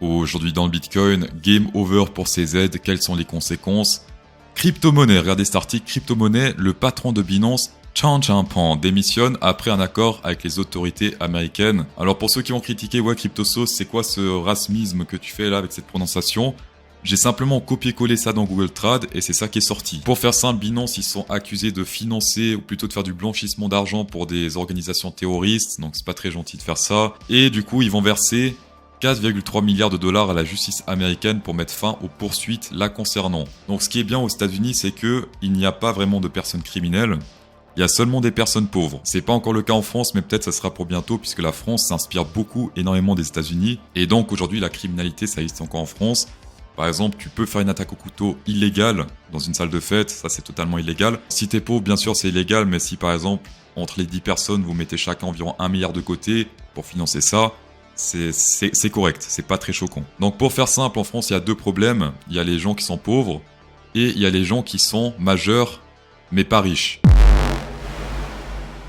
Aujourd'hui dans le Bitcoin, game over pour CZ, quelles sont les conséquences? Crypto-monnaie, regardez cet article, crypto-monnaie, le patron de Binance, Chan Changpan, démissionne après un accord avec les autorités américaines. Alors pour ceux qui ont critiqué, ouais, CryptoSauce, c'est quoi ce racisme que tu fais là avec cette prononciation? J'ai simplement copié-collé ça dans Google Trad et c'est ça qui est sorti. Pour faire simple, Binance, ils sont accusés de financer ou plutôt de faire du blanchissement d'argent pour des organisations terroristes, donc c'est pas très gentil de faire ça. Et du coup, ils vont verser 4,3 milliards de dollars à la justice américaine pour mettre fin aux poursuites la concernant. Donc ce qui est bien aux États-Unis, c'est que il n'y a pas vraiment de personnes criminelles. Il y a seulement des personnes pauvres. C'est pas encore le cas en France, mais peut-être ça sera pour bientôt, puisque la France s'inspire énormément des États-Unis. Et donc aujourd'hui, la criminalité, ça existe encore en France. Par exemple, tu peux faire une attaque au couteau illégale dans une salle de fête, ça c'est totalement illégal. Si t'es pauvre, bien sûr c'est illégal, mais si par exemple, entre les 10 personnes, vous mettez chacun environ 1 milliard de côté pour financer ça, c'est correct, c'est pas très choquant. Donc pour faire simple, en France, il y a deux problèmes. Il y a les gens qui sont pauvres et il y a les gens qui sont majeurs mais pas riches.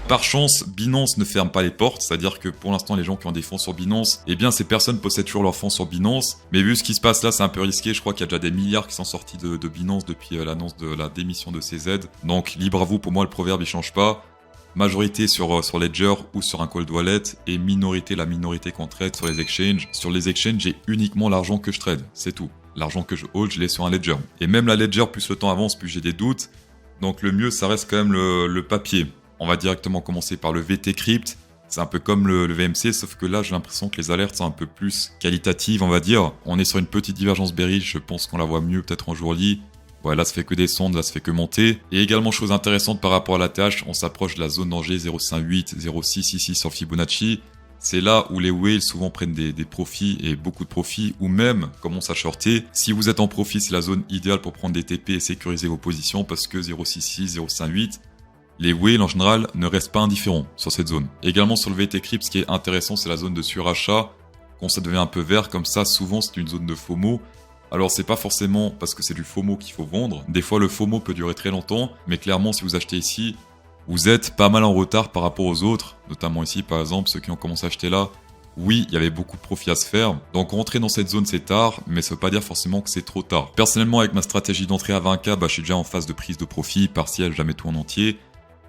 Par chance, Binance ne ferme pas les portes, c'est-à-dire que pour l'instant, les gens qui ont des fonds sur Binance, eh bien, ces personnes possèdent toujours leurs fonds sur Binance. Mais vu ce qui se passe là, c'est un peu risqué. Je crois qu'il y a déjà des milliards qui sont sortis de Binance depuis l'annonce de la démission de CZ. Donc, libre à vous. Pour moi, le proverbe, il change pas. Majorité sur Ledger ou sur un cold wallet et minorité, la minorité qu'on trade sur les exchanges. Sur les exchanges, j'ai uniquement l'argent que je trade. C'est tout. L'argent que je hold, je l'ai sur un Ledger. Et même la Ledger, plus le temps avance, plus j'ai des doutes. Donc, le mieux, ça reste quand même le papier. On va directement commencer par le VT Crypt. C'est un peu comme le VMC, sauf que là, j'ai l'impression que les alertes sont un peu plus qualitatives, on va dire. On est sur une petite divergence bearish, je pense qu'on la voit mieux peut-être en jour-lit. Ouais, là, ça fait que descendre, là, ça fait que monter. Et également, chose intéressante par rapport à la TH, on s'approche de la zone danger 0,58, 0,6 ici sur Fibonacci. C'est là où les whales souvent prennent des profits et beaucoup de profits, ou même commencent à shorter. Si vous êtes en profit, c'est la zone idéale pour prendre des TP et sécuriser vos positions parce que 0,66, 0,58, les whales en général ne restent pas indifférents sur cette zone. Également sur le VT Crypt, ce qui est intéressant, c'est la zone de surachat. Quand ça devient un peu vert comme ça, souvent c'est une zone de FOMO. Alors c'est pas forcément parce que c'est du FOMO qu'il faut vendre. Des fois le FOMO peut durer très longtemps, mais clairement si vous achetez ici, vous êtes pas mal en retard par rapport aux autres. Notamment ici par exemple, ceux qui ont commencé à acheter là. Oui, il y avait beaucoup de profit à se faire. Donc rentrer dans cette zone c'est tard, mais ça veut pas dire forcément que c'est trop tard. Personnellement avec ma stratégie d'entrée à 20K, je suis déjà en phase de prise de profit, partiel, jamais tout en entier.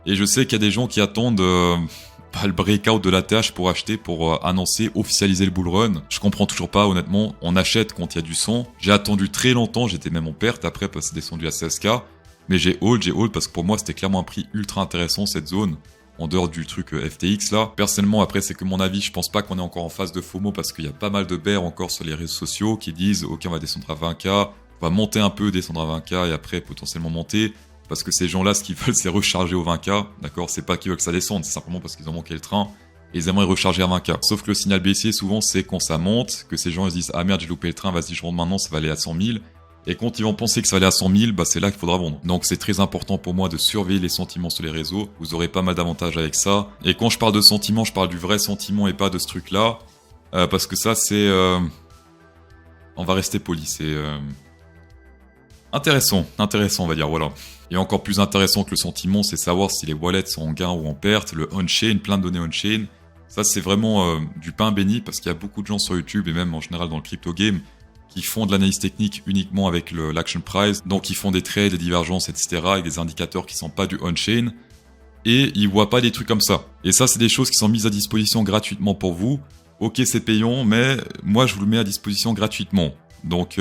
Et je sais qu'il y a des gens qui attendent le breakout de la TH pour acheter, pour annoncer, officialiser le bull run. Je comprends toujours pas, honnêtement. On achète quand il y a du son. J'ai attendu très longtemps, j'étais même en perte après parce que c'est descendu à 16K. Mais j'ai hold parce que pour moi c'était clairement un prix ultra intéressant cette zone. En dehors du truc FTX là. Personnellement, après c'est que mon avis, je pense pas qu'on est encore en phase de FOMO parce qu'il y a pas mal de bears encore sur les réseaux sociaux qui disent ok on va descendre à 20K, on va monter un peu, descendre à 20K et après potentiellement monter. Parce que ces gens-là, ce qu'ils veulent, c'est recharger au 20K, d'accord? C'est pas qu'ils veulent que ça descende, c'est simplement parce qu'ils ont manqué le train et ils aimeraient recharger à 20K. Sauf que le signal baissier, souvent, c'est quand ça monte, que ces gens ils se disent ah merde, j'ai loupé le train, vas-y, je rentre maintenant, ça va aller à 100 000. Et quand ils vont penser que ça va aller à 100 000, c'est là qu'il faudra vendre. Donc c'est très important pour moi de surveiller les sentiments sur les réseaux. Vous aurez pas mal d'avantages avec ça. Et quand je parle de sentiments, je parle du vrai sentiment et pas de ce truc-là, parce que ça c'est, on va rester poli, c'est intéressant, on va dire, voilà. Et encore plus intéressant que le sentiment, c'est savoir si les wallets sont en gain ou en perte, le on-chain, plein de données on-chain. Ça, c'est vraiment du pain béni parce qu'il y a beaucoup de gens sur YouTube et même en général dans le crypto game qui font de l'analyse technique uniquement avec l'action price. Donc, ils font des trades, des divergences, etc. avec des indicateurs qui sont pas du on-chain. Et ils voient pas des trucs comme ça. Et ça, c'est des choses qui sont mises à disposition gratuitement pour vous. Ok, c'est payant, mais moi, je vous le mets à disposition gratuitement. Donc,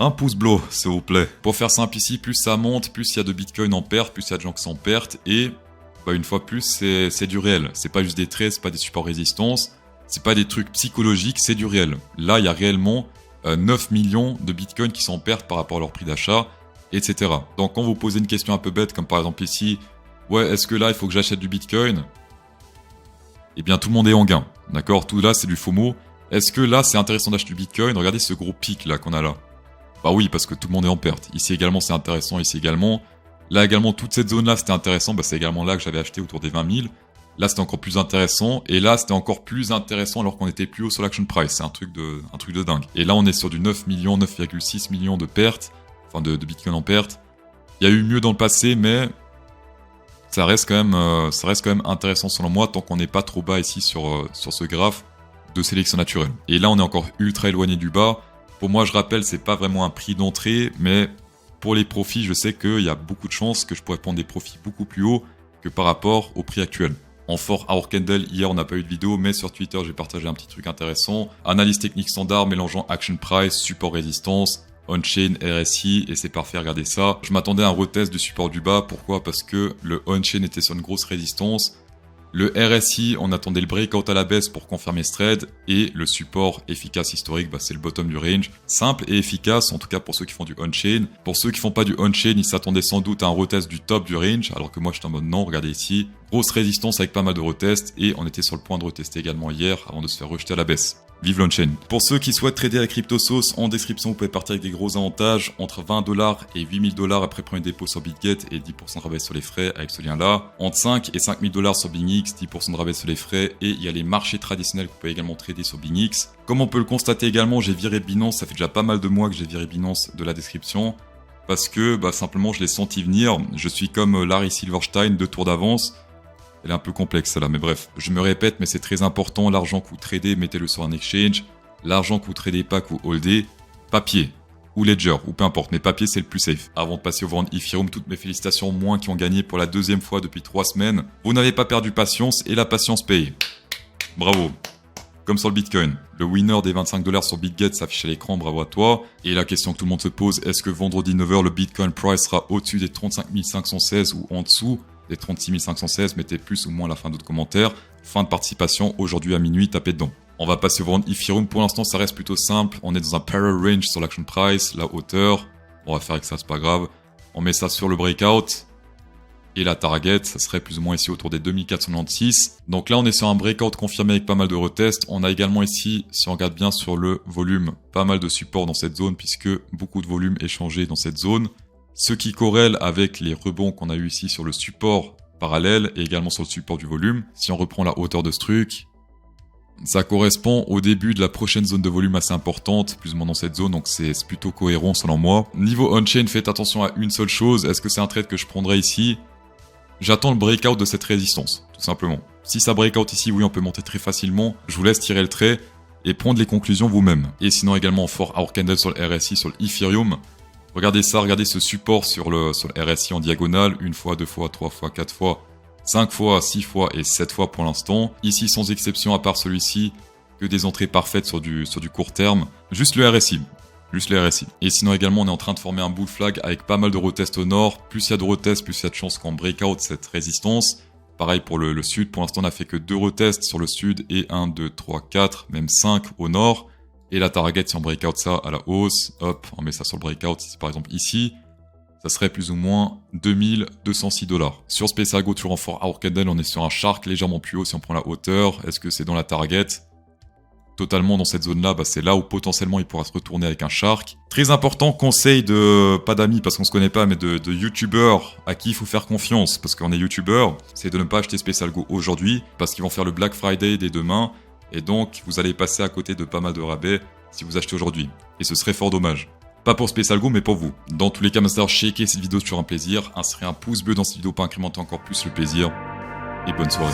un pouce bleu, s'il vous plaît. Pour faire simple ici, plus ça monte, plus il y a de Bitcoin en perte, plus il y a de gens qui sont en perte. Et une fois plus, c'est du réel. C'est pas juste des trades, c'est pas des supports résistance, c'est pas des trucs psychologiques, c'est du réel. Là, il y a réellement 9 millions de Bitcoin qui sont en perte par rapport à leur prix d'achat, etc. Donc quand vous posez une question un peu bête, comme par exemple ici, ouais, est-ce que là, il faut que j'achète du Bitcoin? Eh bien, tout le monde est en gain. D'accord? Tout là, c'est du FOMO. Est-ce que là, c'est intéressant d'acheter du Bitcoin? Regardez ce gros pic là qu'on a là. Bah oui, parce que tout le monde est en perte. Ici également, c'est intéressant. Ici également. Là également, toute cette zone-là, c'était intéressant. C'est également là que j'avais acheté autour des 20 000. Là, c'était encore plus intéressant. Et là, c'était encore plus intéressant alors qu'on était plus haut sur l'action price. C'est un truc de dingue. Et là, on est sur du 9 millions, 9,6 millions de pertes. Enfin, de Bitcoin en perte. Il y a eu mieux dans le passé, mais ça reste quand même intéressant selon moi, tant qu'on n'est pas trop bas ici sur ce graphe. de sélection naturelle. Et là, on est encore ultra éloigné du bas. Pour moi, je rappelle, c'est pas vraiment un prix d'entrée, mais pour les profits, je sais qu'il y a beaucoup de chances que je pourrais prendre des profits beaucoup plus hauts que par rapport au prix actuel. En fort Hour Candle, hier on n'a pas eu de vidéo, mais sur Twitter j'ai partagé un petit truc intéressant. Analyse technique standard mélangeant Action Price, support résistance, on-chain, RSI, et c'est parfait, regardez ça. Je m'attendais à un retest du support du bas, pourquoi? Parce que le on-chain était sur une grosse résistance. Le RSI, on attendait le breakout à la baisse pour confirmer ce trade, et le support efficace historique, c'est le bottom du range. Simple et efficace, en tout cas pour ceux qui font du on-chain. Pour ceux qui font pas du on-chain, ils s'attendaient sans doute à un retest du top du range, alors que moi j'étais en mode non, regardez ici. Grosse résistance avec pas mal de retests, et on était sur le point de retester également hier, avant de se faire rejeter à la baisse. Vive l'on-chain. Pour ceux qui souhaitent trader la CryptoSauce, en description vous pouvez partir avec des gros avantages, entre $20 et $8000 après premier dépôt sur BitGet et 10% de rabais sur les frais avec ce lien là. Entre 5 et $5000 sur BingX, 10% de rabais sur les frais, et il y a les marchés traditionnels que vous pouvez également trader sur BingX. Comme on peut le constater également, j'ai viré Binance, ça fait déjà pas mal de mois que j'ai viré Binance de la description, parce que simplement je l'ai senti venir. Je suis comme Larry Silverstein, 2 tours d'avance. Elle est un peu complexe celle-là, mais bref, je me répète, mais c'est très important, l'argent que vous tradez, mettez-le sur un exchange, l'argent que vous tradez pas, que vous holdez, papier, ou ledger, ou peu importe, mais papier c'est le plus safe. Avant de passer au vendre Ethereum, toutes mes félicitations, moi qui ont gagné pour la 2e fois depuis 3 semaines, vous n'avez pas perdu patience, et la patience paye. Bravo. Comme sur le Bitcoin, le winner des $25 sur BitGet s'affiche à l'écran, bravo à toi. Et la question que tout le monde se pose, est-ce que vendredi 9h, le Bitcoin price sera au-dessus des 35 516 ou en dessous des 36 516, mettez plus ou moins à la fin d'autres commentaires. Fin de participation, aujourd'hui à minuit, tapez dedans. On va passer au vendre Ethereum, pour l'instant ça reste plutôt simple, on est dans un parallel range sur l'action price, la hauteur, on va faire avec ça, c'est pas grave. On met ça sur le breakout, et la target, ça serait plus ou moins ici autour des 2496. Donc là on est sur un breakout confirmé avec pas mal de retests, on a également ici, si on regarde bien sur le volume, pas mal de support dans cette zone, puisque beaucoup de volume échangé dans cette zone. Ce qui corrèle avec les rebonds qu'on a eu ici sur le support parallèle et également sur le support du volume. Si on reprend la hauteur de ce truc, ça correspond au début de la prochaine zone de volume assez importante, plus ou moins dans cette zone, donc c'est plutôt cohérent selon moi. Niveau on-chain, faites attention à une seule chose, est-ce que c'est un trade que je prendrai ici? J'attends le breakout de cette résistance, tout simplement. Si ça breakout ici, oui, on peut monter très facilement, je vous laisse tirer le trait et prendre les conclusions vous-même. Et sinon également en fort Hour Candle sur le RSI, sur le Ethereum. Regardez ça, regardez ce support sur le RSI en diagonale, 1 fois, 2 fois, 3 fois, 4 fois, 5 fois, 6 fois et 7 fois pour l'instant. Ici, sans exception, à part celui-ci, que des entrées parfaites sur du court terme. Juste le RSI. Juste le RSI. Et sinon également, on est en train de former un bull flag avec pas mal de retests au nord. Plus il y a de retests, plus il y a de chances qu'on breakout cette résistance. Pareil pour le sud. Pour l'instant, on n'a fait que 2 retests sur le sud et 1, 2, 3, 4, même 5 au nord. Et la target, si on breakout ça à la hausse, hop, on met ça sur le breakout, si par exemple ici, ça serait plus ou moins $2206. Sur Space Algo, toujours en fort Hour Candle, on est sur un shark légèrement plus haut si on prend la hauteur. Est-ce que c'est dans la target? Totalement dans cette zone-là, c'est là où potentiellement il pourra se retourner avec un shark. Très important, conseil de, pas d'amis parce qu'on se connaît pas, mais de youtubeurs à qui il faut faire confiance, parce qu'on est youtubeur, c'est de ne pas acheter Space Algo aujourd'hui, parce qu'ils vont faire le Black Friday dès demain. Et donc, vous allez passer à côté de pas mal de rabais si vous achetez aujourd'hui. Et ce serait fort dommage. Pas pour Space Algo, mais pour vous. Dans tous les cas, Master, checker cette vidéo, c'est toujours un plaisir. Insérez un pouce bleu dans cette vidéo pour incrémenter encore plus le plaisir. Et bonne soirée.